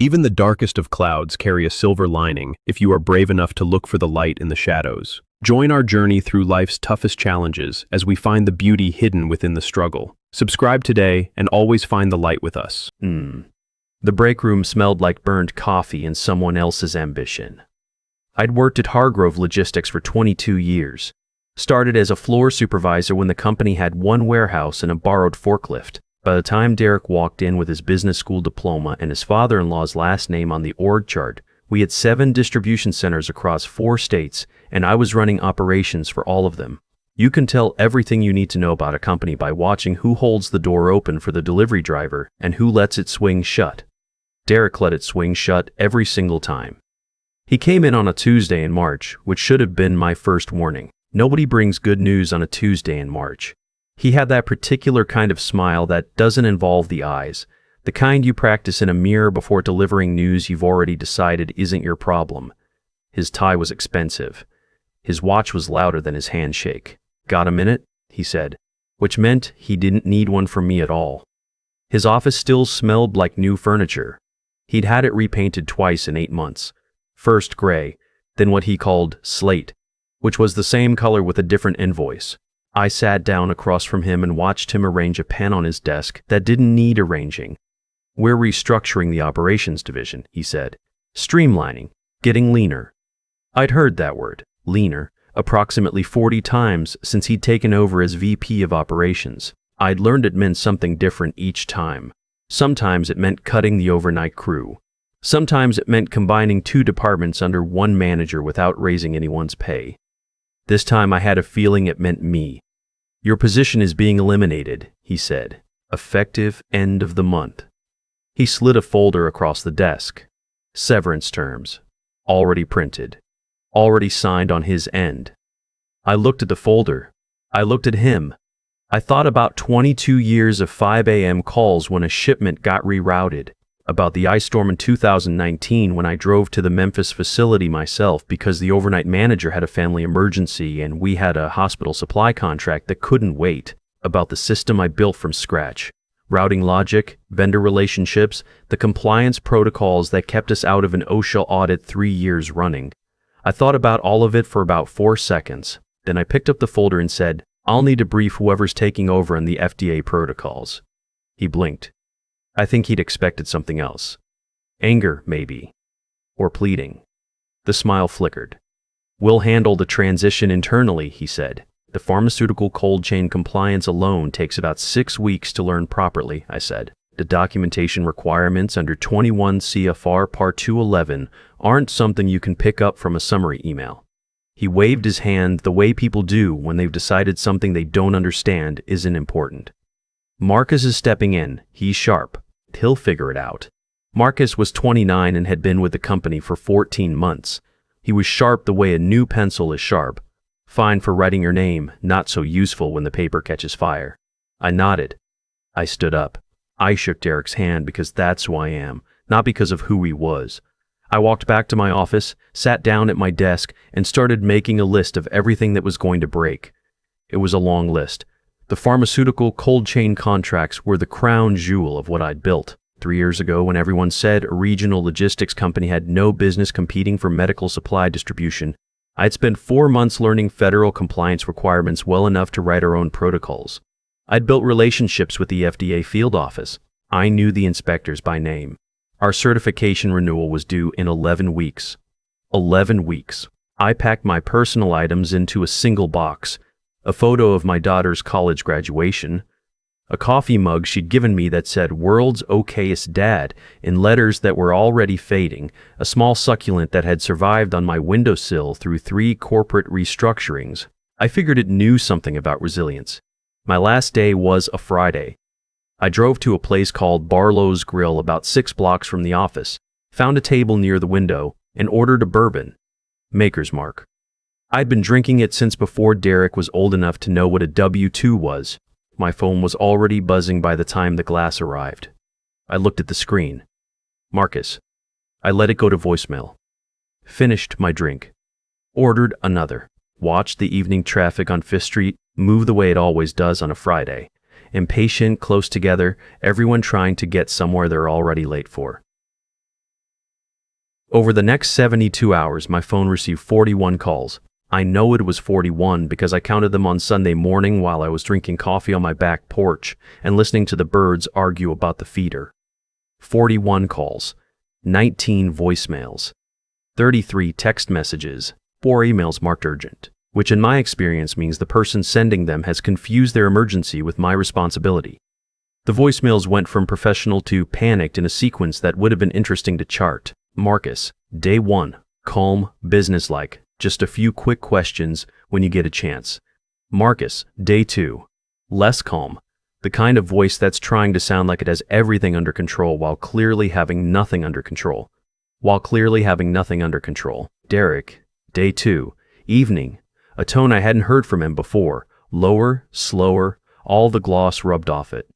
Even the darkest of clouds carry a silver lining if you are brave enough to look for the light in the shadows. Join our journey through life's toughest challenges as we find the beauty hidden within the struggle. Subscribe today and always find the light with us. The break room smelled like burned coffee and someone else's ambition. I'd worked at Hargrove Logistics for 22 years. Started as a floor supervisor when the company had one warehouse and a borrowed forklift. By the time Derek walked in with his business school diploma and his father-in-law's last name on the org chart, we had 7 distribution centers across 4 states, and I was running operations for all of them. You can tell everything you need to know about a company by watching who holds the door open for the delivery driver and who lets it swing shut. Derek let it swing shut every single time. He came in on a Tuesday in March, which should have been my first warning. Nobody brings good news on a Tuesday in March. He had that particular kind of smile that doesn't involve the eyes, the kind you practice in a mirror before delivering news you've already decided isn't your problem. His tie was expensive. His watch was louder than his handshake. "Got a minute?" he said, which meant he didn't need one from me at all. His office still smelled like new furniture. He'd had it repainted twice in 8 months. First gray, then what he called slate, which was the same color with a different invoice. I sat down across from him and watched him arrange a pen on his desk that didn't need arranging. "We're restructuring the operations division," he said. "Streamlining, getting leaner." I'd heard that word, leaner, approximately 40 times since he'd taken over as VP of operations. I'd learned it meant something different each time. Sometimes it meant cutting the overnight crew. Sometimes it meant combining 2 departments under one manager without raising anyone's pay. This time I had a feeling it meant me. "Your position is being eliminated," he said. "Effective end of the month." He slid a folder across the desk. Severance terms. Already printed. Already signed on his end. I looked at the folder. I looked at him. I thought about 22 years of 5 a.m. calls when a shipment got rerouted. About the ice storm in 2019 when I drove to the Memphis facility myself because the overnight manager had a family emergency and we had a hospital supply contract that couldn't wait. About the system I built from scratch. Routing logic, vendor relationships, the compliance protocols that kept us out of an OSHA audit 3 years running. I thought about all of it for about 4 seconds. Then I picked up the folder and said, "I'll need to brief whoever's taking over on the FDA protocols." He blinked. I think he'd expected something else. Anger, maybe. Or pleading. The smile flickered. "We'll handle the transition internally," he said. "The pharmaceutical cold chain compliance alone takes about 6 weeks to learn properly," I said. "The documentation requirements under 21 CFR Part 211 aren't something you can pick up from a summary email." He waved his hand the way people do when they've decided something they don't understand isn't important. "Marcus is stepping in. He's sharp. He'll figure it out." Marcus was 29 and had been with the company for 14 months. He was sharp the way a new pencil is sharp. Fine for writing your name, not so useful when the paper catches fire. I nodded. I stood up. I shook Derek's hand because that's who I am, not because of who he was. I walked back to my office, sat down at my desk, and started making a list of everything that was going to break. It was a long list. The pharmaceutical cold chain contracts were the crown jewel of what I'd built. 3 years ago, when everyone said a regional logistics company had no business competing for medical supply distribution, I'd spent 4 months learning federal compliance requirements well enough to write our own protocols. I'd built relationships with the FDA field office. I knew the inspectors by name. Our certification renewal was due in 11 weeks. 11 weeks. I packed my personal items into a single box. A photo of my daughter's college graduation, a coffee mug she'd given me that said "World's Okayest Dad" in letters that were already fading, a small succulent that had survived on my windowsill through 3 corporate restructurings. I figured it knew something about resilience. My last day was a Friday. I drove to a place called Barlow's Grill about 6 blocks from the office, found a table near the window, and ordered a bourbon. Maker's Mark. I'd been drinking it since before Derek was old enough to know what a W-2 was. My phone was already buzzing by the time the glass arrived. I looked at the screen. Marcus. I let it go to voicemail. Finished my drink. Ordered another. Watched the evening traffic on 5th Street move the way it always does on a Friday. Impatient, close together, everyone trying to get somewhere they're already late for. Over the next 72 hours, my phone received 41 calls. I know it was 41 because I counted them on Sunday morning while I was drinking coffee on my back porch and listening to the birds argue about the feeder. 41 calls, 19 voicemails, 33 text messages, 4 emails marked urgent, which in my experience means the person sending them has confused their emergency with my responsibility. The voicemails went from professional to panicked in a sequence that would have been interesting to chart. Marcus, day 1, calm, businesslike, just a few quick questions when you get a chance. Marcus, day 2, less calm, the kind of voice that's trying to sound like it has everything under control while clearly having nothing under control. Derek, day 2, evening, a tone I hadn't heard from him before, lower, slower, all the gloss rubbed off it.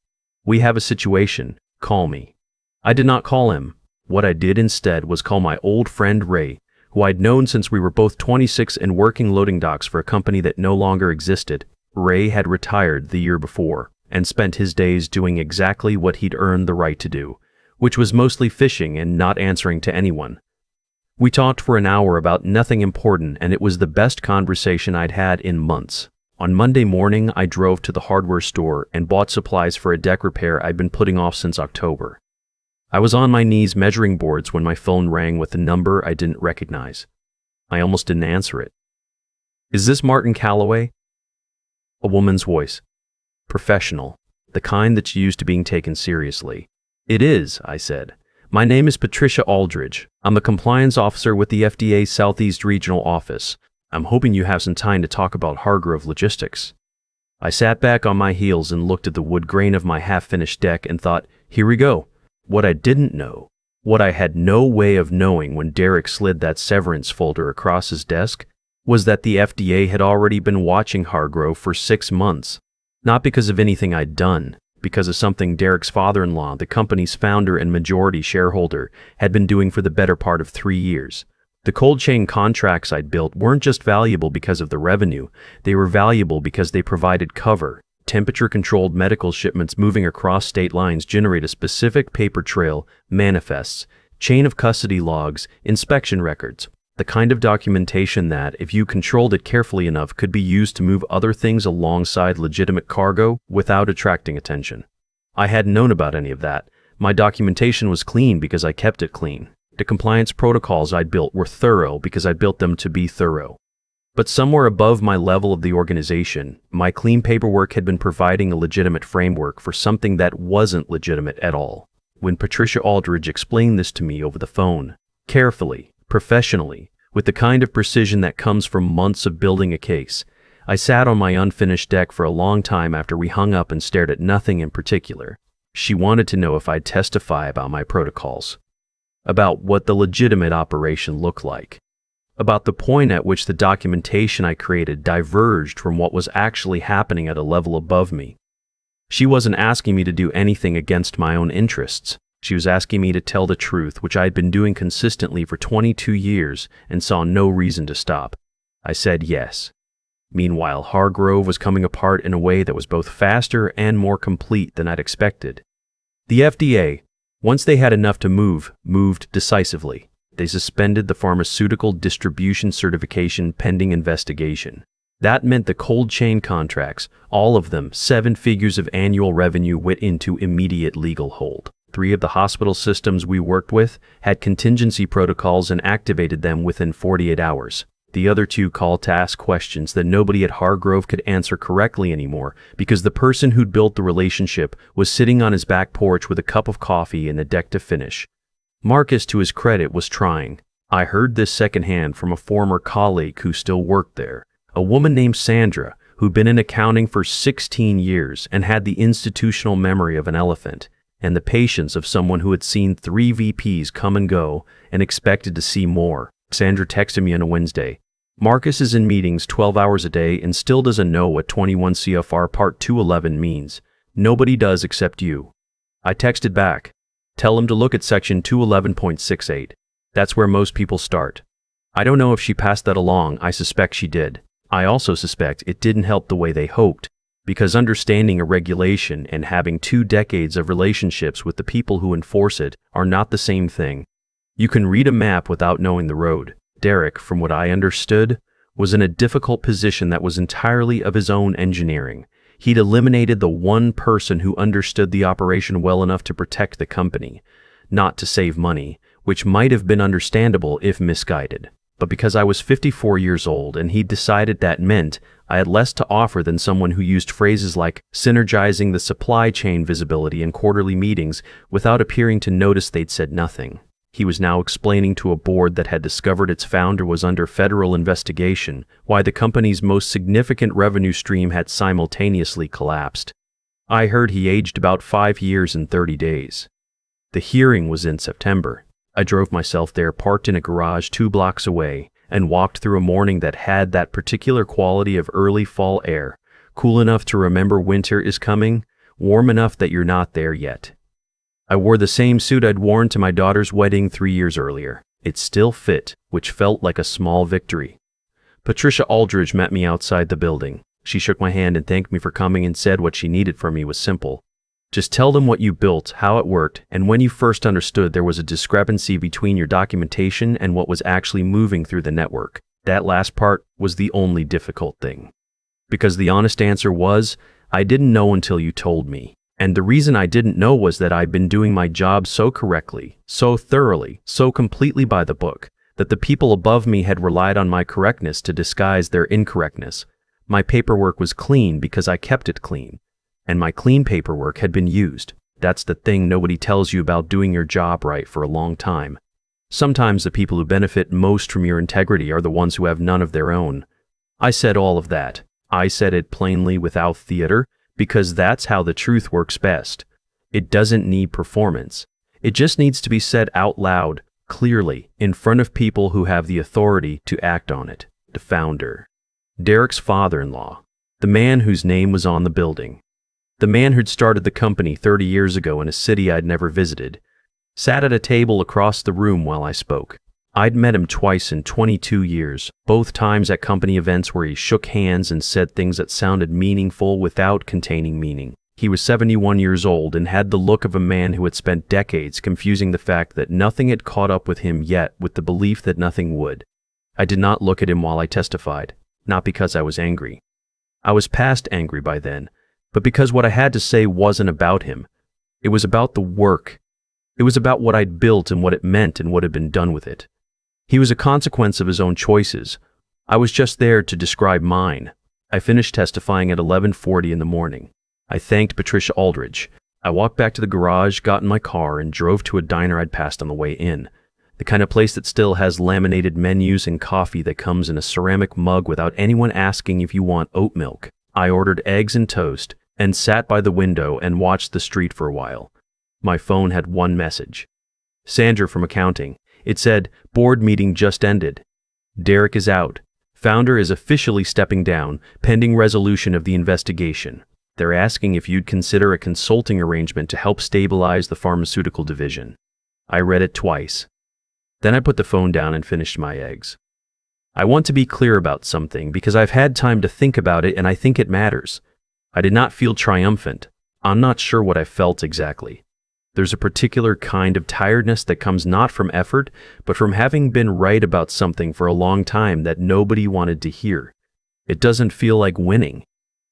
We have a situation, call me. I did not call him. What I did instead was call my old friend Ray, who I'd known since we were both 26 and working loading docks for a company that no longer existed. Ray had retired the year before and spent his days doing exactly what he'd earned the right to do, which was mostly fishing and not answering to anyone. We talked for an hour about nothing important, and it was the best conversation I'd had in months. On Monday morning, I drove to the hardware store and bought supplies for a deck repair I'd been putting off since October. I was on my knees measuring boards when my phone rang with a number I didn't recognize. I almost didn't answer it. "Is this Martin Calloway?" A woman's voice. Professional, the kind that's used to being taken seriously. "It is," I said. "My name is Patricia Aldridge. I'm a compliance officer with the FDA Southeast Regional Office. I'm hoping you have some time to talk about Hargrove Logistics." I sat back on my heels and looked at the wood grain of my half-finished deck and thought, here we go. What I didn't know, what I had no way of knowing when Derek slid that severance folder across his desk, was that the FDA had already been watching Hargrove for 6 months. Not because of anything I'd done, because of something Derek's father-in-law, the company's founder and majority shareholder, had been doing for the better part of 3 years. The cold chain contracts I'd built weren't just valuable because of the revenue, they were valuable because they provided cover. Temperature-controlled medical shipments moving across state lines generate a specific paper trail, manifests, chain of custody logs, inspection records, the kind of documentation that, if you controlled it carefully enough, could be used to move other things alongside legitimate cargo without attracting attention. I hadn't known about any of that. My documentation was clean because I kept it clean. The compliance protocols I'd built were thorough because I built them to be thorough. But somewhere above my level of the organization, my clean paperwork had been providing a legitimate framework for something that wasn't legitimate at all. When Patricia Aldridge explained this to me over the phone, carefully, professionally, with the kind of precision that comes from months of building a case, I sat on my unfinished deck for a long time after we hung up and stared at nothing in particular. She wanted to know if I'd testify about my protocols, about what the legitimate operation looked like, about the point at which the documentation I created diverged from what was actually happening at a level above me. She wasn't asking me to do anything against my own interests. She was asking me to tell the truth, which I had been doing consistently for 22 years and saw no reason to stop. I said yes. Meanwhile, Hargrove was coming apart in a way that was both faster and more complete than I'd expected. The FDA, once they had enough to move, moved decisively. They suspended the pharmaceutical distribution certification pending investigation. That meant the cold chain contracts, all of them 7 figures of annual revenue, went into immediate legal hold. 3 of the hospital systems we worked with had contingency protocols and activated them within 48 hours. The other 2 called to ask questions that nobody at Hargrove could answer correctly anymore because the person who'd built the relationship was sitting on his back porch with a cup of coffee and a deck to finish. Marcus, to his credit, was trying. I heard this secondhand from a former colleague who still worked there, a woman named Sandra, who'd been in accounting for 16 years and had the institutional memory of an elephant, and the patience of someone who had seen 3 VPs come and go and expected to see more. Sandra texted me on a Wednesday. "Marcus is in meetings 12 hours a day and still doesn't know what 21 CFR Part 211 means. Nobody does except you." I texted back, "Tell him to look at Section 211.68. That's where most people start." I don't know if she passed that along. I suspect she did. I also suspect it didn't help the way they hoped, because understanding a regulation and having 2 decades of relationships with the people who enforce it are not the same thing. You can read a map without knowing the road. Derek, from what I understood, was in a difficult position that was entirely of his own engineering. He'd eliminated the one person who understood the operation well enough to protect the company, not to save money, which might have been understandable if misguided. But because I was 54 years old and he'd decided that meant I had less to offer than someone who used phrases like synergizing the supply chain visibility in quarterly meetings without appearing to notice they'd said nothing. He was now explaining to a board that had discovered its founder was under federal investigation why the company's most significant revenue stream had simultaneously collapsed. I heard he aged about 5 years and 30 days. The hearing was in September. I drove myself there, parked in a garage 2 blocks away, and walked through a morning that had that particular quality of early fall air, cool enough to remember winter is coming, warm enough that you're not there yet. I wore the same suit I'd worn to my daughter's wedding 3 years earlier. It still fit, which felt like a small victory. Patricia Aldridge met me outside the building. She shook my hand and thanked me for coming and said what she needed from me was simple. Just tell them what you built, how it worked, and when you first understood there was a discrepancy between your documentation and what was actually moving through the network. That last part was the only difficult thing. Because the honest answer was, I didn't know until you told me. And the reason I didn't know was that I'd been doing my job so correctly, so thoroughly, so completely by the book, that the people above me had relied on my correctness to disguise their incorrectness. My paperwork was clean because I kept it clean. And my clean paperwork had been used. That's the thing nobody tells you about doing your job right for a long time. Sometimes the people who benefit most from your integrity are the ones who have none of their own. I said all of that. I said it plainly without theater, because that's how the truth works best. It doesn't need performance. It just needs to be said out loud, clearly, in front of people who have the authority to act on it. The founder. Derek's father-in-law. The man whose name was on the building. The man who'd started the company 30 years ago in a city I'd never visited, sat at a table across the room while I spoke. I'd met him twice in 22 years, both times at company events where he shook hands and said things that sounded meaningful without containing meaning. He was 71 years old and had the look of a man who had spent decades confusing the fact that nothing had caught up with him yet with the belief that nothing would. I did not look at him while I testified, not because I was angry. I was past angry by then, but because what I had to say wasn't about him. It was about the work. It was about what I'd built and what it meant and what had been done with it. He was a consequence of his own choices. I was just there to describe mine. I finished testifying at 11:40 in the morning. I thanked Patricia Aldridge. I walked back to the garage, got in my car, and drove to a diner I'd passed on the way in. The kind of place that still has laminated menus and coffee that comes in a ceramic mug without anyone asking if you want oat milk. I ordered eggs and toast, and sat by the window and watched the street for a while. My phone had one message. Sandra from accounting. It said, board meeting just ended. Derek is out. Founder is officially stepping down, pending resolution of the investigation. They're asking if you'd consider a consulting arrangement to help stabilize the pharmaceutical division. I read it twice. Then I put the phone down and finished my eggs. I want to be clear about something because I've had time to think about it and I think it matters. I did not feel triumphant. I'm not sure what I felt exactly. There's a particular kind of tiredness that comes not from effort, but from having been right about something for a long time that nobody wanted to hear. It doesn't feel like winning.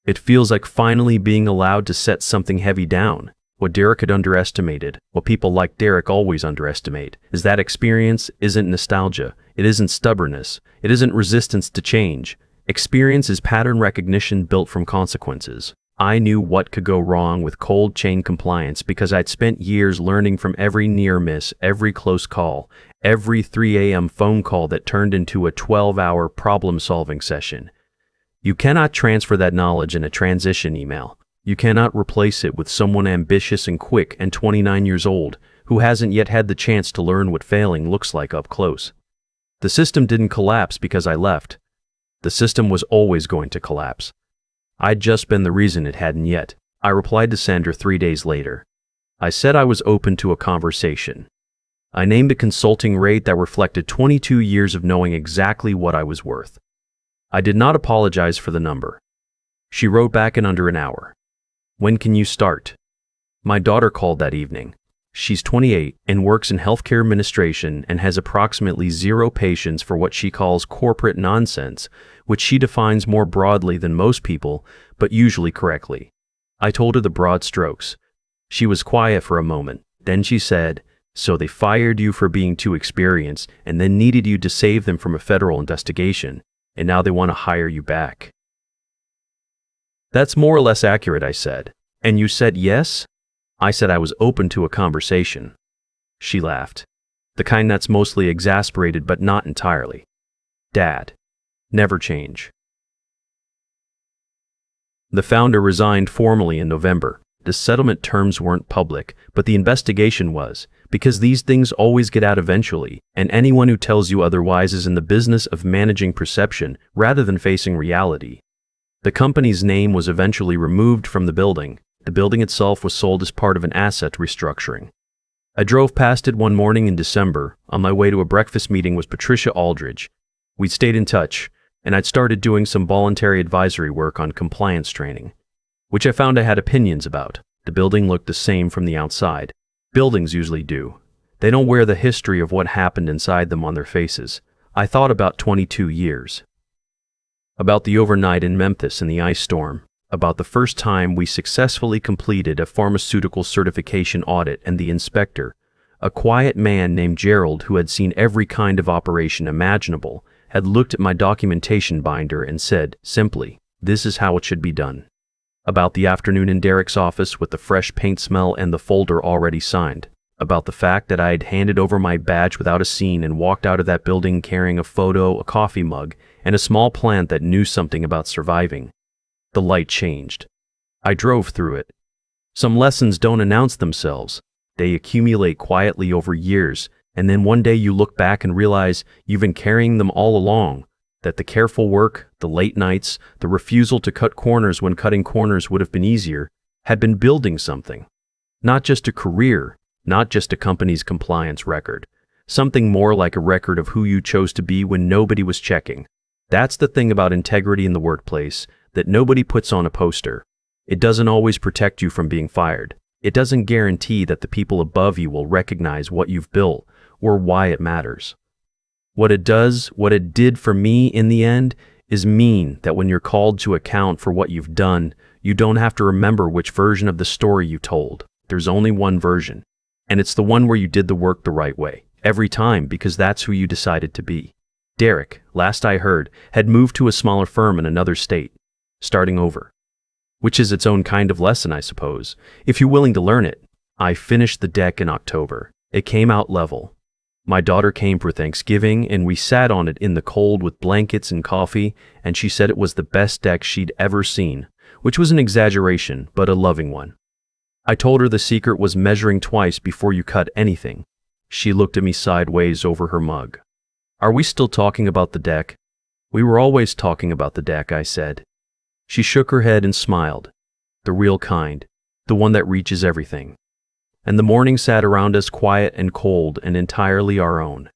It feels like finally being allowed to set something heavy down. What Derek had underestimated, what people like Derek always underestimate, is that experience isn't nostalgia. It isn't stubbornness. It isn't resistance to change. Experience is pattern recognition built from consequences. I knew what could go wrong with cold chain compliance because I'd spent years learning from every near miss, every close call, every 3 a.m. phone call that turned into a 12-hour problem-solving session. You cannot transfer that knowledge in a transition email. You cannot replace it with someone ambitious and quick and 29 years old who hasn't yet had the chance to learn what failing looks like up close. The system didn't collapse because I left. The system was always going to collapse. I'd just been the reason it hadn't yet. I replied to Sandra 3 days later. I said I was open to a conversation. I named a consulting rate that reflected 22 years of knowing exactly what I was worth. I did not apologize for the number. She wrote back in under an hour. When can you start? My daughter called that evening. She's 28 and works in healthcare administration and has approximately zero patience for what she calls corporate nonsense, which she defines more broadly than most people, but usually correctly. I told her the broad strokes. She was quiet for a moment. Then she said, "So they fired you for being too experienced and then needed you to save them from a federal investigation, and now they want to hire you back." "That's more or less accurate," I said. "And you said yes?" I said I was open to a conversation. She laughed, the kind that's mostly exasperated but not entirely. "Dad, never change." The founder resigned formally in November. The settlement terms weren't public, but the investigation was, because these things always get out eventually, and anyone who tells you otherwise is in the business of managing perception rather than facing reality. The company's name was eventually removed from the building. The building itself was sold as part of an asset restructuring. I drove past it one morning in December. On my way to a breakfast meeting with Patricia Aldridge. We'd stayed in touch, and I'd started doing some voluntary advisory work on compliance training, which I found I had opinions about. The building looked the same from the outside. Buildings usually do. They don't wear the history of what happened inside them on their faces. I thought about 22 years. About the overnight in Memphis and the ice storm. About the first time we successfully completed a pharmaceutical certification audit and the inspector, a quiet man named Gerald who had seen every kind of operation imaginable, had looked at my documentation binder and said, simply, "This is how it should be done." About the afternoon in Derek's office with the fresh paint smell and the folder already signed. About the fact that I had handed over my badge without a scene and walked out of that building carrying a photo, a coffee mug, and a small plant that knew something about surviving. The light changed. I drove through it. Some lessons don't announce themselves. They accumulate quietly over years, and then one day you look back and realize you've been carrying them all along, that the careful work, the late nights, the refusal to cut corners when cutting corners would have been easier, had been building something. Not just a career, not just a company's compliance record. Something more like a record of who you chose to be when nobody was checking. That's the thing about integrity in the workplace that nobody puts on a poster. It doesn't always protect you from being fired. It doesn't guarantee that the people above you will recognize what you've built or why it matters. What it does, what it did for me in the end, is mean that when you're called to account for what you've done, you don't have to remember which version of the story you told. There's only one version, and it's the one where you did the work the right way, every time, because that's who you decided to be. Derek, last I heard, had moved to a smaller firm in another state, starting over. Which is its own kind of lesson, I suppose, if you're willing to learn it. I finished the deck in October. It came out level. My daughter came for Thanksgiving, and we sat on it in the cold with blankets and coffee, and she said it was the best deck she'd ever seen, which was an exaggeration, but a loving one. I told her the secret was measuring twice before you cut anything. She looked at me sideways over her mug. "Are we still talking about the deck?" "We were always talking about the deck," I said. She shook her head and smiled. "The real kind, the one that reaches everything." And the morning sat around us quiet and cold and entirely our own.